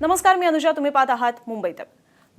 नमस्कार, मी अनुजा. तुम्ही पाहत आहात मुंबई तक.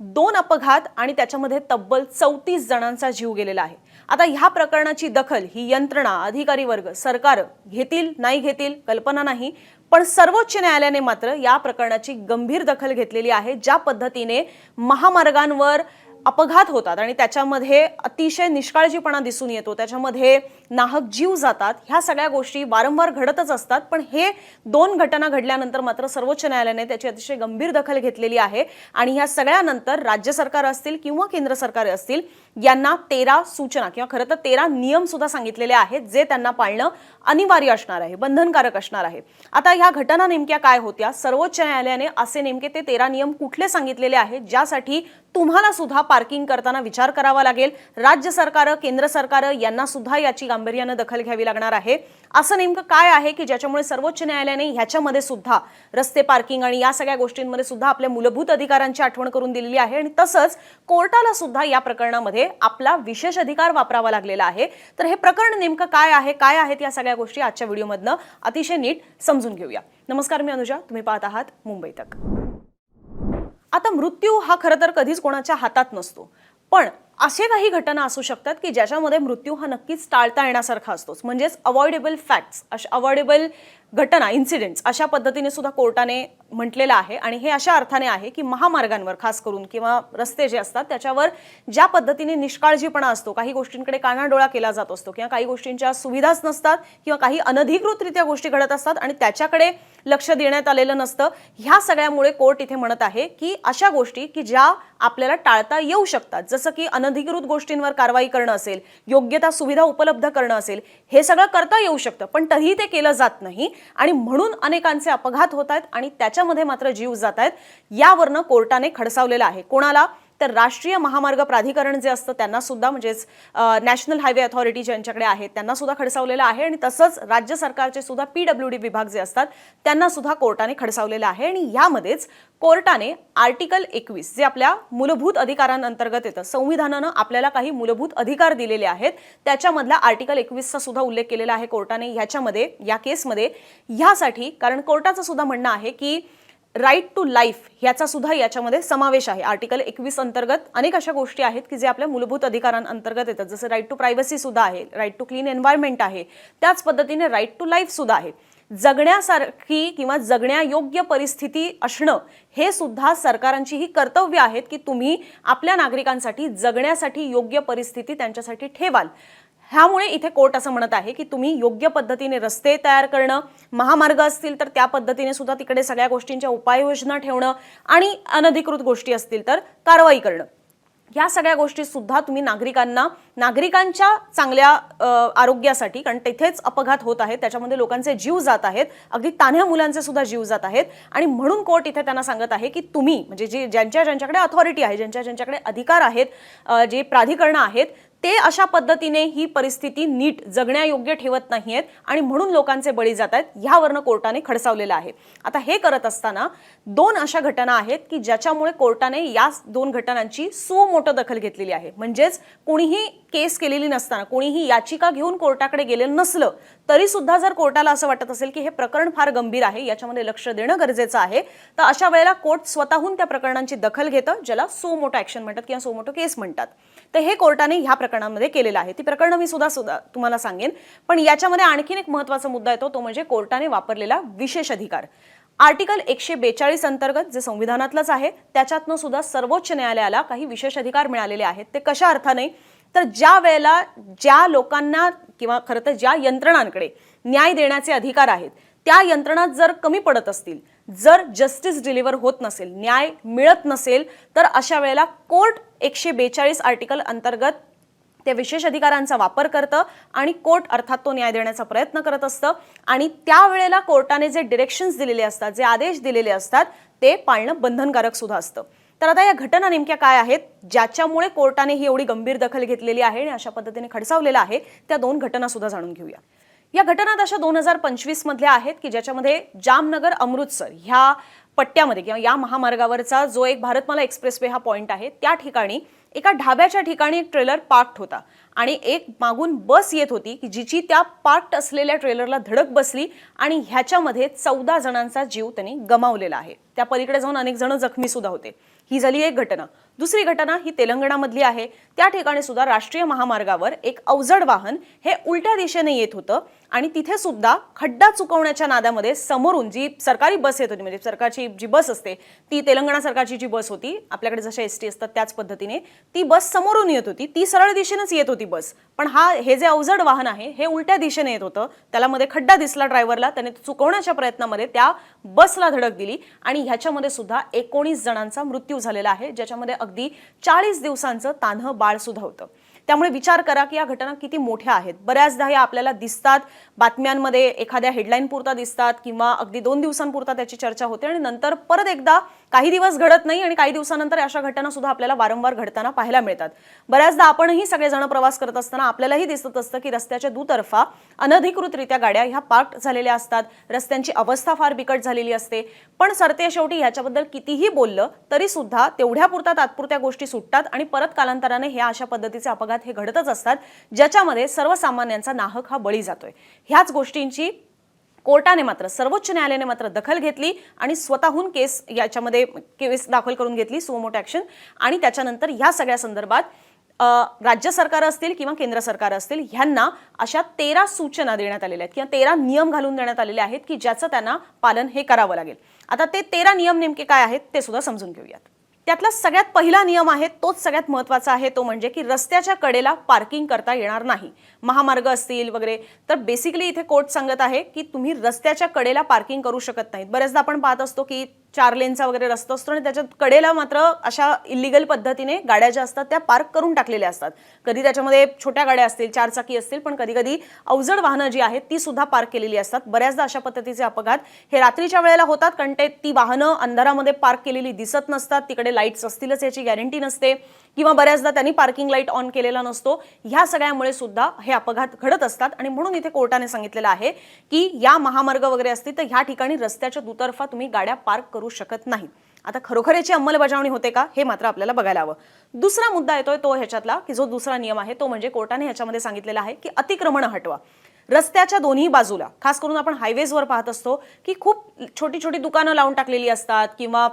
2 अपघात आणि त्याच्यामध्ये तब्बल 34 जणांचा जीव गेलेला आहे. आता ह्या प्रकरणाची दखल ही यंत्रणा, अधिकारी वर्ग, सरकार घेतील नाही घेतील कल्पना नाही, पण सर्वोच्च न्यायालयाने मात्र या प्रकरणाची गंभीर दखल घेतलेली आहे. ज्या पद्धतीने महामार्गांवर अपघात होतात आणि त्याच्यामध्ये अतिशय निष्काळजीपणा दिसून येतो, त्याच्यामध्ये नाहक जीव जातात, ह्या सगळ्या गोष्टी वारंवार घडतच असतात. पण हे 2 घटना घडल्यानंतर मात्र सर्वोच्च न्यायालयाने त्याची अतिशय गंभीर दखल घेतलेली आहे. आणि ह्या सगळ्यानंतर राज्य सरकार असतील किंवा केंद्र सरकार असतील यांना 13 सूचना किंवा खरं तर 13 नियम सुद्धा सांगितलेले आहेत, जे त्यांना पाळणं अनिवार्य असणार आहे, बंधनकारक असणार आहे. आता ह्या घटना नेमक्या काय होत्या, सर्वोच्च न्यायालयाने असे नेमके ते 13 नियम कुठले सांगितलेले आहेत ज्यासाठी तुम्हाला सुद्धा पार्किंग करताना विचार करावा लागेल. राज्य सरकार, केंद्र सरकार यांना सुद्धा याची गांभीर्याने दखल घ्यावी लागणार आहे. असं नेमकं काय आहे की ज्याच्यामुळे सर्वोच्च न्यायालयाने ह्याच्यामध्ये सुद्धा रस्ते पार्किंग आणि या सगळ्या गोष्टींमध्ये सुद्धा आपल्या मूलभूत अधिकारांची आठवण करून दिलेली आहे. आणि तसंच कोर्टाला सुद्धा या प्रकरणामध्ये आपला विशेष अधिकार वापरावा लागलेला आहे. तर हे प्रकरण नेमकं काय आहेत या सगळ्या गोष्टी आजच्या व्हिडिओमधनं अतिशय नीट समजून घेऊया. नमस्कार, मी अनुजा. तुम्ही पाहत आहात मुंबई तक. आता मृत्यू हा खरं तर कधीच कोणाच्या हातात नसतो, पण असे काही घटना असू शकतात की ज्याच्यामध्ये मृत्यू हा नक्कीच टाळता येण्यासारखा असतोच. म्हणजेच अवॉइडेबल फॅक्ट्स, अवॉइडेबल घटना, इन्सिडेंट्स अशा पद्धतीने सुद्धा कोर्टाने म्हटलेलं आहे. आणि हे अशा अर्थाने आहे की महामार्गांवर खास करून किंवा रस्ते जे असतात त्याच्यावर ज्या पद्धतीने निष्काळजीपणा असतो, काही गोष्टींकडे कानाडोळा केला जात असतो किंवा काही गोष्टींच्या सुविधाच नसतात किंवा काही अनधिकृतरित्या गोष्टी घडत असतात आणि त्याच्याकडे लक्ष देण्यात आलेलं नसतं, ह्या सगळ्यामुळे कोर्ट इथे म्हणत आहे की अशा गोष्टी की ज्या आपल्याला टाळता येऊ शकतात, जसं की अनधिकृत गोष्टींवर कारवाई करणं असेल, योग्य त्या सुविधा उपलब्ध करणं असेल, हे सगळं करता येऊ शकतं, पण तरीही ते केलं जात नाही आणि म्हणून अनेकांचे अपघात होत आहेत आणि त्याच्यामध्ये मात्र जीव जात आहेत. यावरनं कोर्टाने खडसावलेलं आहे. कोणाला तर राष्ट्रीय महामार्ग प्राधिकरण जे असतं त्यांना सुद्धा, म्हणजेच नॅशनल हायवे अथॉरिटी ज्यांच्याकडे आहे त्यांना सुद्धा खडसावलेलं आहे. आणि तसंच राज्य सरकारचे सुद्धा PWD विभाग जे असतात त्यांना सुद्धा कोर्टाने खडसावलेलं आहे. आणि यामध्येच कोर्टाने आर्टिकल 21 जे आपल्या मूलभूत अधिकारांअंतर्गत येतं, संविधानानं आपल्याला काही मूलभूत अधिकार दिलेले आहेत, त्याच्यामधला आर्टिकल 21 चा सुद्धा उल्लेख केलेला आहे कोर्टाने ह्याच्यामध्ये, या केसमध्ये. ह्यासाठी कारण कोर्टाचं सुद्धा म्हणणं आहे की राईट टू लाईफ ह्याचा सुद्धा याच्यामध्ये समावेश आहे. आर्टिकल 21 अंतर्गत अनेक अशा गोष्टी आहेत की जे आपल्या मूलभूत अधिकारांअंतर्गत येतात, जसं राईट टू प्रायव्हसी सुद्धा आहे, राईट टू क्लीन एन्व्हायरमेंट आहे, त्याच पद्धतीने राईट टू लाईफ सुद्धा आहे. जगण्यासारखी किंवा जगण्यायोग्य परिस्थिती असणं हे सुद्धा सरकारांची ही कर्तव्य आहेत की तुम्ही आपल्या नागरिकांसाठी जगण्यासाठी योग्य परिस्थिती त्यांच्यासाठी ठेवाल. ह्यामुळे इथे कोर्ट असं म्हणत आहे की तुम्ही योग्य पद्धतीने रस्ते तयार करणं, महामार्ग असतील तर त्या पद्धतीने सुद्धा तिकडे सगळ्या गोष्टींच्या उपाययोजना ठेवणं आणि अनधिकृत गोष्टी असतील तर कारवाई करणं, या सगळ्या गोष्टी सुद्धा तुम्ही नागरिकांच्या चांगल्या आरोग्यासाठी, कारण तिथेच अपघात होत आहेत, त्याच्यामध्ये लोकांचे जीव जात आहेत, अगदी तान्ह्या मुलांचे सुद्धा जीव जात आहेत. आणि म्हणून कोर्ट इथे त्यांना सांगत आहे की तुम्ही, म्हणजे ज्यांच्याकडे अथॉरिटी आहे, ज्यांच्याकडे अधिकार आहेत, जे प्राधिकरणं आहेत, ते अशा पद्धतीने ही परिस्थिती नीट जगण्यायोग्य ठेवत नाहीयेत आणि म्हणून लोकांचे बळी जात आहेत, ह्यावरनं कोर्टाने खडसावलेलं आहे. आता हे करत असताना 2 अशा घटना आहेत की ज्याच्यामुळे कोर्टाने या 2 घटनांची सुमोटो दखल घेतलेली आहे. म्हणजेच कोणीही केस केलेली नसताना, कोणीही याचिका घेऊन कोर्टाकडे गेलेलं नसलं तरी सुद्धा जर कोर्टाला असं वाटत असेल की हे प्रकरण फार गंभीर आहे, याच्यामध्ये लक्ष देणं गरजेचं आहे, तर अशा वेळेला कोर्ट स्वतःहून त्या प्रकरणांची दखल घेतं, ज्याला सुमोटो ॲक्शन म्हणतात किंवा सुमोटो केस म्हणतात. तर हे कोर्टाने ह्या प्रकरणामध्ये केलेलं आहे. ती प्रकरणं मी सुद्धा तुम्हाला सांगेन. पण याच्यामध्ये आणखीन एक महत्त्वाचा मुद्दा येतो, तो म्हणजे कोर्टाने वापरलेला विशेष अधिकार. आर्टिकल 142 अंतर्गत जे संविधानातलंच आहे त्याच्यातनं सुद्धा सर्वोच्च न्यायालयाला काही विशेष अधिकार मिळालेले आहेत. ते कशा अर्थाने, तर ज्या वेळेला ज्या लोकांना किंवा खरं तर ज्या यंत्रणांकडे न्याय देण्याचे अधिकार आहेत त्या यंत्रणा जर कमी पडत असतील, जर जस्टिस डिलिव्हर होत नसेल, न्याय मिळत नसेल, तर अशा वेळेला कोर्ट 142 आर्टिकल अंतर्गत त्या विशेष अधिकारांचा वापर करतं आणि कोर्ट अर्थात तो न्याय देण्याचा प्रयत्न करत असतं. आणि त्यावेळेला कोर्टाने जे डिरेक्शन्स दिलेले असतात, जे आदेश दिलेले असतात, ते पाळणं बंधनकारक सुद्धा असतं. तर आता या घटना नेमक्या काय आहेत ज्याच्यामुळे कोर्टाने ही एवढी गंभीर दखल घेतलेली आहे आणि अशा पद्धतीने खडसावलेलं आहे, त्या 2 घटना सुद्धा जाणून घेऊया. या घटना अशा 2025 मधल्या आहेत की ज्याच्यामध्ये जामनगर अमृतसर ह्या पट्ट्यामध्ये किंवा या महामार्गावरचा जो एक भारतमाला एक्सप्रेसवे हा पॉइंट आहे, त्या ठिकाणी एका ढाब्याच्या ठिकाणी एक ट्रेलर पार्क्ड होता आणि एक मागून बस येत होती की जिची त्या पार्क्ड असलेल्या ट्रेलरला धडक बसली आणि ह्याच्यामध्ये 14 जणांचा जीव त्यांनी गमावलेला आहे. त्या पलीकडे जाऊन अनेक जण जखमी सुद्धा होते. ही झाली एक घटना. दुसरी घटना ही तेलंगणामधली आहे. त्या ठिकाणी सुद्धा राष्ट्रीय महामार्गावर एक अवजड वाहन हे उलट्या दिशेने येत होतं आणि तिथे सुद्धा खड्डा चुकवण्याच्या नादामध्ये समोरून जी सरकारी बस येत होती, म्हणजे सरकारची जी बस असते ती तेलंगणा सरकारची जी बस होती, आपल्याकडे जशा एसटी असतात त्याच पद्धतीने ती बस समोरून येत होती. ती सरळ दिशेनेच येत होती बस, पण हे जे अवजड वाहन आहे हे उलट्या दिशेने येत होतं. त्याला मध्ये खड्डा दिसला ड्रायव्हरला, त्याने चुकवण्याच्या प्रयत्नामध्ये त्या बसला धडक दिली आणि ह्याच्यामध्ये सुद्धा 19 जणांचा मृत्यू झालेला आहे, ज्याच्यामध्ये अगदी 40 दिवसांचं तान्हं बाळ सुद्धा होतं. त्यामुळे विचार करा की या घटना किती मोठ्या आहेत. बऱ्याचदा हे आपल्याला दिसतात बातम्यांमध्ये, एखाद्या हेडलाईन पुरता दिसतात किंवा अगदी 2 दिवसांपुरता त्याची चर्चा होते आणि नंतर परत एकदा काही दिवस घडत नाही आणि काही दिवसानंतर अशा घटना सुद्धा आपल्याला वारंवार घडताना पाहायला मिळतात. बऱ्याचदा आपणही सगळेजण प्रवास करत असताना आपल्यालाही दिसत असतं की रस्त्याच्या दुतर्फा अनधिकृतरित्या गाड्या ह्या पार्क झालेल्या असतात. रस्त्यांची अवस्था फार बिकट झालेली असते. पण सरते शेवटी ह्याच्याबद्दल कितीही बोललं तरी सुद्धा तेवढ्यापुरता तात्पुरत्या गोष्टी सुटतात आणि परत कालांतराने हे अशा पद्धतीचे अपघात हे घडतच असतात, ज्याच्यामध्ये सर्वसामान्यांचा नाहक हा बळी जातोय. ह्याच गोष्टींची कोर्टाने मात्र, सर्वोच्च न्यायालयाने मात्र दखल घेतली आणि स्वतःहून याच्यामध्ये केस दाखल करून घेतली, सुमोटो ॲक्शन. आणि त्याच्यानंतर ह्या सगळ्या संदर्भात राज्य सरकार असतील किंवा केंद्र सरकार असतील ह्यांना अशा 13 सूचना देण्यात आलेल्या आहेत किंवा 13 नियम घालून देण्यात आलेले आहेत की ज्याचं त्यांना पालन हे करावं लागेल. आता ते 13 नियम नेमके काय आहेत ते सुद्धा समजून घेऊयात. त्यातला सगळ्यात पहिला नियम आहे, तोच सगळ्यात महत्त्वाचा आहे, तो म्हणजे की रस्त्याच्या कडेला पार्किंग करता येणार नाही. महामार्ग असतील वगैरे तर बेसिकली इथे कोर्ट सांगत आहे की तुम्ही रस्त्याच्या कडेला पार्किंग करू शकत नाहीत. बरेचदा आपण पाहत असतो की 4 लेनचा वगैरे रस्ता असतो आणि त्याच्या कडेला मात्र अशा इलिगल पद्धतीने गाड्या ज्या असतात त्या पार्क करून टाकलेल्या असतात. कधी त्याच्यामध्ये छोट्या गाड्या असतील, 4 चाकी असतील, पण कधी कधी अवजड वाहनं जी आहेत ती सुद्धा पार्क केलेली असतात. बऱ्याचदा अशा पद्धतीचे अपघात हे रात्रीच्या वेळेला होतात, कारण ती वाहनं अंधारामध्ये पार्क केलेली दिसत नसतात. तिकडे लाईट्स असतीलच याची गॅरंटी नसते किंवा बऱ्याचदा त्यांनी पार्किंग लाईट ऑन केलेला नसतो. ह्या सगळ्यामुळे सुद्धा हे अपघात घडत असतात आणि म्हणून इथे कोर्टाने सांगितलेलं आहे की या महामार्ग वगैरे असतील तर ह्या ठिकाणी रस्त्याच्या दुतर्फा तुम्ही गाड्या पार्क करू शकत नाही. आता खरोखर याची अंमलबजावणी होते का हे मात्र आपल्याला बघायला हवं. दुसरा मुद्दा येतोय तो ह्याच्यातला की जो दुसरा नियम आहे तो म्हणजे कोर्टाने ह्याच्यामध्ये सांगितलेला आहे की अतिक्रमण हटवा. रस्त्याच्या दोन्ही बाजूला, खास करून आपण हायवेजवर पाहत असतो की खूप छोटी छोटी दुकानं लावून टाकलेली असतात किंवा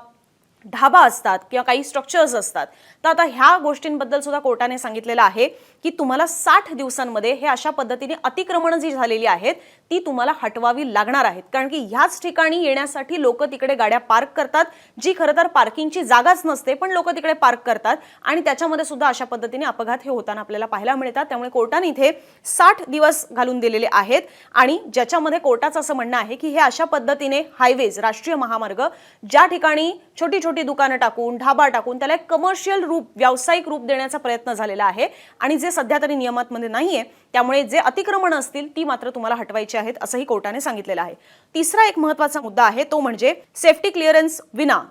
ढाबा असतात किंवा काही स्ट्रक्चर्स असतात. तर आता ह्या गोष्टींबद्दल सुद्धा कोर्टाने सांगितलेलं आहे की तुम्हाला 60 दिवसांमध्ये हे अशा पद्धतीने अतिक्रमण जी झालेली आहेत ती तुम्हाला हटवावी लागणार आहेत, कारण की ह्याच ठिकाणी येण्यासाठी लोक तिकडे गाड्या पार्क करतात, जी खरं तर पार्किंगची जागाच नसते पण लोक तिकडे पार्क करतात आणि त्याच्यामध्ये सुद्धा अशा पद्धतीने अपघात हे होताना आपल्याला पाहायला मिळतात. त्यामुळे कोर्टाने इथे 60 दिवस घालून दिलेले आहेत आणि ज्याच्यामध्ये कोर्टाचं असं म्हणणं आहे की हे अशा पद्धतीने हायवेज, राष्ट्रीय महामार्ग ज्या ठिकाणी छोटी छोटी दुकानं टाकून, ढाबा टाकून त्याला एक कमर्शियल रूप, व्यावसायिक रूप देण्याचा प्रयत्न झालेला आहे आणि जे सध्या तरी नियमांमध्ये नाहीये. त्यामुळे जे अतिक्रमण असतील ती मात्र तुम्हाला हटवायची आहेत असंही कोर्टाने सांगितलेलं आहे. तिसरा एक महत्त्वाचा मुद्दा आहे तो म्हणजे सेफ्टी क्लिअरन्स विना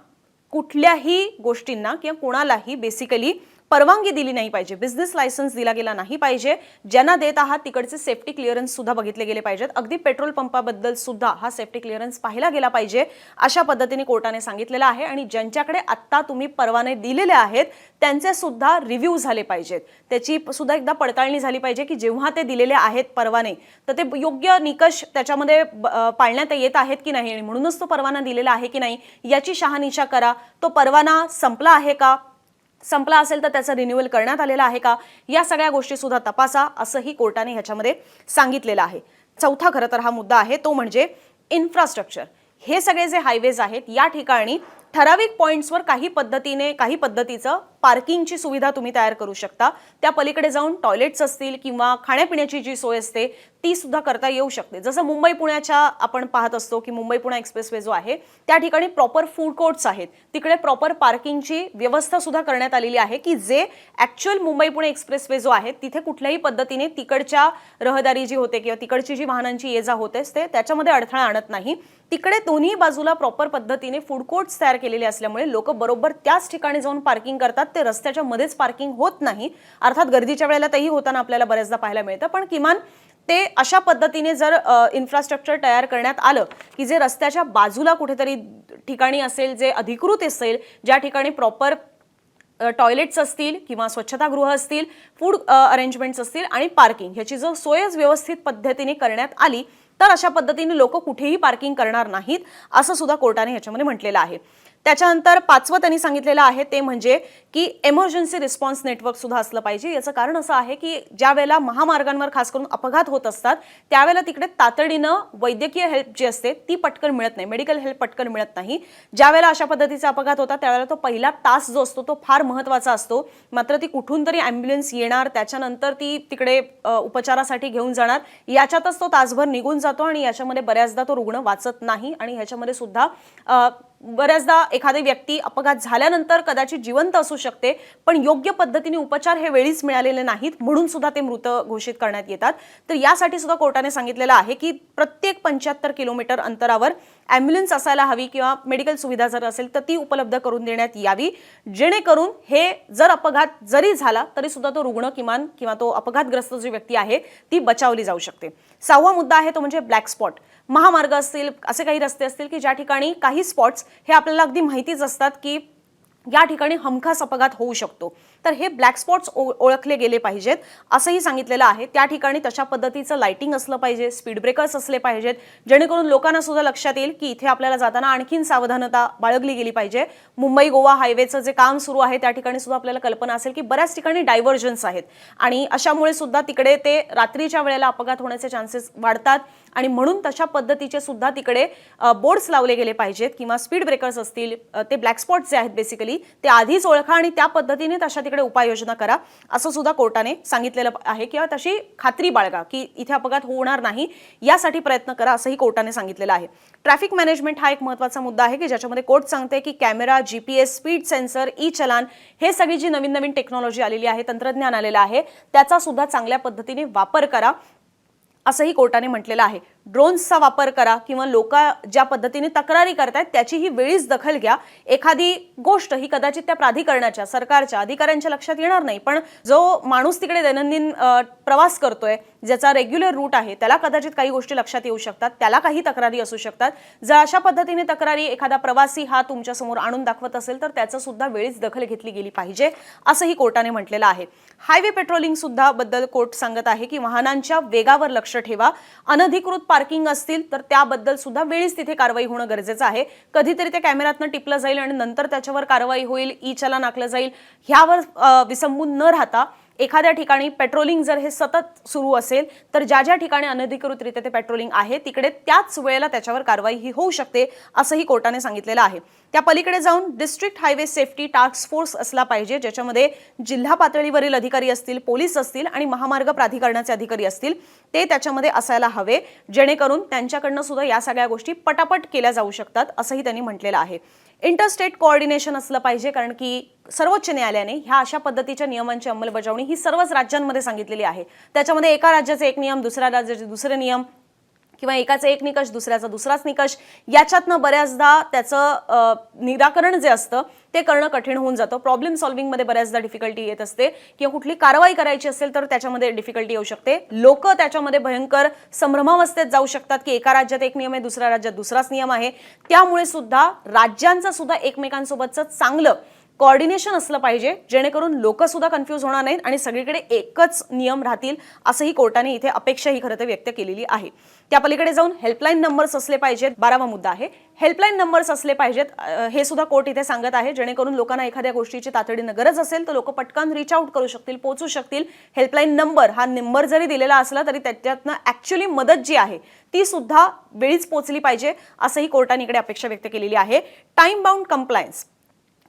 कुठल्याही गोष्टींना किंवा कोणालाही बेसिकली परवानगी दिली नाही पाहिजे, बिझनेस लायसन्स दिला गेला नाही पाहिजे. ज्यांना देत आहात तिकडचे सेफ्टी क्लिअरन्स सुद्धा बघितले गेले पाहिजेत. अगदी पेट्रोल पंपाबद्दल सुद्धा हा सेफ्टी क्लिअरन्स पाहिला गेला पाहिजे अशा पद्धतीने कोर्टाने सांगितलेलं आहे. आणि ज्यांच्याकडे आत्ता तुम्ही परवाने दिलेले आहेत त्यांचे सुद्धा रिव्ह्यू झाले पाहिजेत, त्याची सुद्धा एकदा पडताळणी झाली पाहिजे की जेव्हा ते दिलेले आहेत परवाने तर ते योग्य निकष त्याच्यामध्ये पाळण्यात येत आहेत की नाही आणि म्हणूनच तो परवाना दिलेला आहे की नाही याची शहानिशा करा. तो परवाना संपला आहे का, संपला असेल तर त्याचा रिन्युअल करण्यात आलेला आहे का, या सगळ्या गोष्टी सुद्धा तपासा असंही कोर्टाने ह्याच्यामध्ये सांगितलेलं आहे. चौथा खरं तर हा मुद्दा आहे तो म्हणजे इन्फ्रास्ट्रक्चर. हे सगळे जे हायवेज आहेत या ठिकाणी ठराविक पॉइंट्सवर काही पद्धतीचं पार्किंगची सुविधा तुम्ही तयार करू शकता. त्या पलीकडे जाऊन टॉयलेट्स असतील किंवा खाण्यापिण्याची जी सोय असते ती सुद्धा करता येऊ शकते. जसं मुंबई पुण्याच्या आपण पाहत असतो की मुंबई पुणे एक्सप्रेसवे जो आहे त्या ठिकाणी प्रॉपर फूड कोर्ट्स आहेत, तिकडे प्रॉपर पार्किंगची व्यवस्था सुद्धा करण्यात आलेली आहे की जे ॲक्च्युअल मुंबई पुणे एक्सप्रेसवे जो आहे तिथे कुठल्याही पद्धतीने तिकडच्या रहदारी जी होते किंवा तिकडची जी वाहनांची ये जा होते ते त्याच्यामध्ये अडथळा आणत नाही. तिकडे दोन्ही बाजूला प्रॉपर पद्धतीने फूड कोर्ट्स तयार केलेले असल्यामुळे लोक बरोबर त्याच ठिकाणी जाऊन पार्किंग करतात. ते रस्त्याच्या मध्येच पार्किंग होत नाही. अर्थात गर्दीच्या वेळेला तेही होताना आपल्याला बऱ्याचदा पाहायला मिळतं, पण किमान ते अशा पद्धतीने जर इन्फ्रास्ट्रक्चर तयार करण्यात आलं की जे रस्त्याच्या बाजूला कुठेतरी ठिकाणी असेल, जे अधिकृत असेल, ज्या ठिकाणी प्रॉपर टॉयलेट्स असतील किंवा स्वच्छतागृह असतील, फूड अरेंजमेंट्स असतील आणि पार्किंग ह्याची जर सोयच व्यवस्थित पद्धतीने करण्यात आली तर अशा पद्धतीने लोक कुठेही पार्किंग करणार नाहीत असं सुद्धा कोर्टाने ह्याच्यामध्ये म्हटलेलं आहे. त्याच्यानंतर पाचवं त्यांनी सांगितलेलं आहे ते म्हणजे की इमर्जन्सी रिस्पॉन्स नेटवर्क सुद्धा असलं पाहिजे. याचं कारण असं आहे की ज्या वेळेला महामार्गांवर खास करून अपघात होत असतात त्यावेळेला तिकडे तातडीनं वैद्यकीय हेल्प जी असते ती पटकन मिळत नाही, मेडिकल हेल्प पटकन मिळत नाही. ज्या वेळेला अशा पद्धतीचा अपघात होता त्यावेळेला तो पहिला तास जो असतो तो फार महत्त्वाचा असतो. मात्र ती कुठून तरी ॲम्ब्युलन्स येणार, त्याच्यानंतर ती तिकडे उपचारासाठी घेऊन जाणार, याच्यातच तो तासभर निघून जातो आणि याच्यामध्ये बऱ्याचदा तो रुग्ण वाचत नाही. आणि ह्याच्यामध्ये सुद्धा बऱ्याचदा एखादी व्यक्ती अपघात झाल्यानंतर कदाचित जिवंत असू शकते पण योग्य पद्धतीने उपचार हे वेळीच मिळालेले नाहीत म्हणून सुद्धा ते मृत घोषित करण्यात येतात. तर यासाठी सुद्धा कोर्टाने सांगितलेलं आहे की प्रत्येक 75 किलोमीटर अंतरावर ॲम्ब्युलन्स असायला हवी किंवा मेडिकल सुविधा जर असेल तर ती उपलब्ध करून देण्यात यावी, जेणेकरून हे जर अपघात जरी झाला तरी सुद्धा तो रुग्ण किंवा तो अपघातग्रस्त जी व्यक्ती आहे ती बचावली जाऊ शकते. सहावा मुद्दा आहे तो म्हणजे ब्लॅक स्पॉट. महामार्ग असतील, असे काही रस्ते असतील की ज्या ठिकाणी काही स्पॉट्स हे आपल्याला अगदी माहितीच असतात की या ठिकाणी हमखास अपघात होऊ शकतो, तर हे ब्लॅक स्पॉट्स ओळखले गेले पाहिजेत असंही सांगितलेलं आहे. त्या ठिकाणी तशा पद्धतीचं लाइटिंग असलं पाहिजे, स्पीड ब्रेकर्स असले पाहिजेत, जेणेकरून लोकांना सुद्धा लक्षात येईल की इथे आपल्याला जाताना आणखीन सावधानता बाळगली गेली पाहिजे. मुंबई गोवा हायवेचं जे काम सुरू आहे त्या ठिकाणी सुद्धा आपल्याला कल्पना असेल की बऱ्याच ठिकाणी डायव्हर्जन्स आहेत आणि अशामुळे सुद्धा तिकडे ते रात्रीच्या वेळेला अपघात होण्याचे चान्सेस वाढतात आणि म्हणून तशा पद्धतीचे सुद्धा तिकडे बोर्ड्स लावले गेले पाहिजेत किंवा स्पीड ब्रेकर्स असतील, ते ब्लॅक स्पॉट्स जे आहेत बेसिकली ते आधीच ओळखा आणि त्या पद्धतीने तशा तिकडे उपाययोजना करा असं सुद्धा कोर्टाने सांगितलेलं आहे किंवा तशी खात्री बाळगा की इथे अपघात होणार नाही यासाठी प्रयत्न करा असंही कोर्टाने सांगितलेलं आहे. ट्रॅफिक मॅनेजमेंट हा एक महत्त्वाचा मुद्दा आहे की ज्याच्यामध्ये कोर्ट सांगते की camera, GPS, speed sensor, e challan हे सगळी जी नवीन नवीन टेक्नॉलॉजी आलेली आहे, तंत्रज्ञान आलेलं आहे त्याचा सुद्धा चांगल्या पद्धतीने वापर करा असंही कोर्टाने म्हटलेलं आहे. ड्रोन्सचा वापर करा किंवा लोक ज्या पद्धतीने तक्रारी करतायत त्याचीही वेळीच दखल घ्या. एखादी गोष्ट ही कदाचित त्या प्राधिकरणाच्या, सरकारच्या अधिकाऱ्यांच्या लक्षात येणार नाही पण जो माणूस तिकडे दैनंदिन प्रवास करतोय, ज्याचा रेग्युलर रूट आहे, त्याला कदाचित काही गोष्टी लक्षात येऊ शकतात, त्याला काही तक्रारी असू शकतात. जर अशा पद्धतीने तक्रारी एखादा प्रवासी हा तुमच्या समोर आणून दाखवत असेल तर त्याचं सुद्धा वेळीच दखल घेतली गेली पाहिजे असंही कोर्टाने म्हटलेलं आहे. हायवे पेट्रोलिंग सुद्धा बद्दल कोर्ट सांगत आहे की वाहनांच्या वेगावर लक्ष ठेवा. अनधिकृत पार्किंग असतील तर त्याबद्दल सुद्धा वेळीच तिथे कारवाई होणं गरजेचं आहे. कधीतरी ते कॅमेऱ्यातनं टिपलं जाईल आणि नंतर त्याच्यावर कारवाई होईल, ई चलान आखलं जाईल, ह्यावर विसंबून न राहता एखाद्या ठिकाणी पेट्रोलिंग जर हे सतत सुरू असेल तर ज्या ज्या ठिकाणी अनधिकृतरित्या ते पेट्रोलिंग आहे तिकडे त्याच वेळेला त्याच्यावर कारवाई ही होऊ शकते असंही कोर्टाने सांगितलेलं आहे. त्या पलीकडे जाऊन district highway safety task force असला पाहिजे ज्याच्यामध्ये जिल्हा पातळीवरील अधिकारी असतील, पोलीस असतील आणि महामार्ग प्राधिकरणाचे अधिकारी असतील, ते त्याच्यामध्ये असायला हवे जेणेकरून त्यांच्याकडनं सुद्धा या सगळ्या गोष्टी पटापट केल्या जाऊ शकतात असंही त्यांनी म्हटलेलं आहे. इंटरस्टेट कोऑर्डिनेशन असलं पाहिजे कारण की सर्वोच्च न्यायालयाने ह्या अशा पद्धतीच्या नियमांची अंमलबजावणी ही सर्वच राज्यांमध्ये सांगितलेली आहे. त्याच्यामध्ये एका राज्याचे एक नियम, दुसऱ्या राज्याचे दुसरे नियम किंवा एकाचा एक निकष दुसऱ्याचा दुसराच निकष, याच्यातनं बऱ्याचदा त्याचं निराकरण जे असतं ते करणं कठीण होऊन जातं. प्रॉब्लेम सॉल्व्हिंग मध्ये बऱ्याचदा डिफिकल्टी येत असते किंवा कुठली कारवाई करायची असेल तर त्याच्यामध्ये डिफिकल्टी येऊ शकते. लोक त्याच्यामध्ये भयंकर संभ्रमावस्थेत जाऊ शकतात की एका राज्यात एक नियम आहे, दुसऱ्या राज्यात दुसराच नियम आहे. त्यामुळे सुद्धा राज्यांचं सुद्धा एकमेकांसोबतचं चांगलं कोऑर्डिनेशन असलं पाहिजे जेणेकरून लोक सुद्धा कन्फ्यूज होणार नाहीत आणि सगळीकडे एकच नियम राहतील असंही कोर्टाने इथे अपेक्षा ही खरं तर व्यक्त केलेली आहे. त्या पलीकडे जाऊन हेल्पलाईन नंबर्स असले पाहिजेत. 12वा मुद्दा आहे हेल्पलाईन नंबर्स असले पाहिजेत. हे सुद्धा कोर्ट इथे सांगत आहे जेणेकरून लोकांना एखाद्या गोष्टीची तातडीनं गरज असेल तर लोक पटकन रीच आउट करू शकतील, पोहोचू शकतील. हेल्पलाईन नंबर हा नंबर जरी दिलेला असला तरी त्याच्यातनं ऍक्च्युअली मदत जी आहे ती सुद्धा वेळीच पोहोचली पाहिजे असंही कोर्टाने इकडे अपेक्षा व्यक्त केलेली आहे. टाइम बाउंड कंप्लायन्स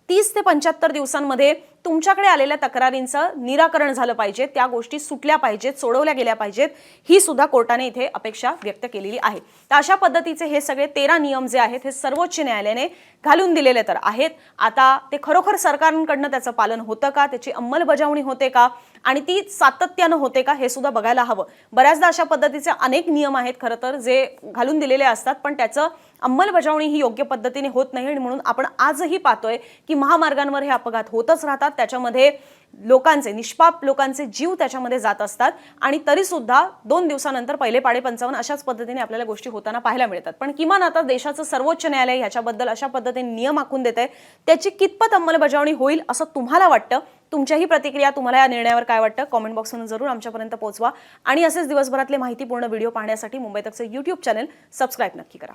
30 ते 75 दिवसांमध्ये तुमच्याकडे आलेल्या तक्रारींचं निराकरण झालं पाहिजे, त्या गोष्टी सुटल्या पाहिजेत, सोडवल्या गेल्या पाहिजेत, ही सुद्धा कोर्टाने इथे अपेक्षा व्यक्त केलेली आहे. तर अशा पद्धतीचे हे सगळे 13 नियम जे आहेत हे सर्वोच्च न्यायालयाने घालून दिलेले तर आहेत. आता ते खरोखर सरकारकडनं त्याचं पालन होतं का, त्याची अंमलबजावणी होते का आणि ती सातत्यानं होते का हे सुद्धा बघायला हवं. बऱ्याचदा अशा पद्धतीचे अनेक नियम आहेत खरं तर जे घालून दिलेले असतात पण त्याचं अंमलबजावणी ही योग्य पद्धतीने होत नाही आणि म्हणून आपण आजही पाहतोय की महामार्गांवर हे अपघात होतच राहतात. त्याच्यामध्ये लोकांचे, निष्पाप लोकांचे जीव त्याच्यामध्ये जात असतात आणि तरी सुद्धा 2 दिवसानंतर पहिले पाडे पंचावन्न अशाच पद्धतीने आपल्याला गोष्टी होताना पाहायला मिळतात. पण किमान आता देशाचं सर्वोच्च न्यायालय ह्याच्याबद्दल अशा पद्धतीने नियम आखून देत आहे, त्याची कितपत अंमलबजावणी होईल असं तुम्हाला वाटतं? तुमच्याही प्रतिक्रिया, तुम्हाला या निर्णयावर काय वाटतं, कॉमेंट बॉक्समधून जरूर आमच्यापर्यंत पोहोचवा आणि असेच दिवसभरातले माहितीपूर्ण व्हिडिओ पाहण्यासाठी मुंबई तकचे YouTube चॅनल सबस्क्राईब नक्की करा.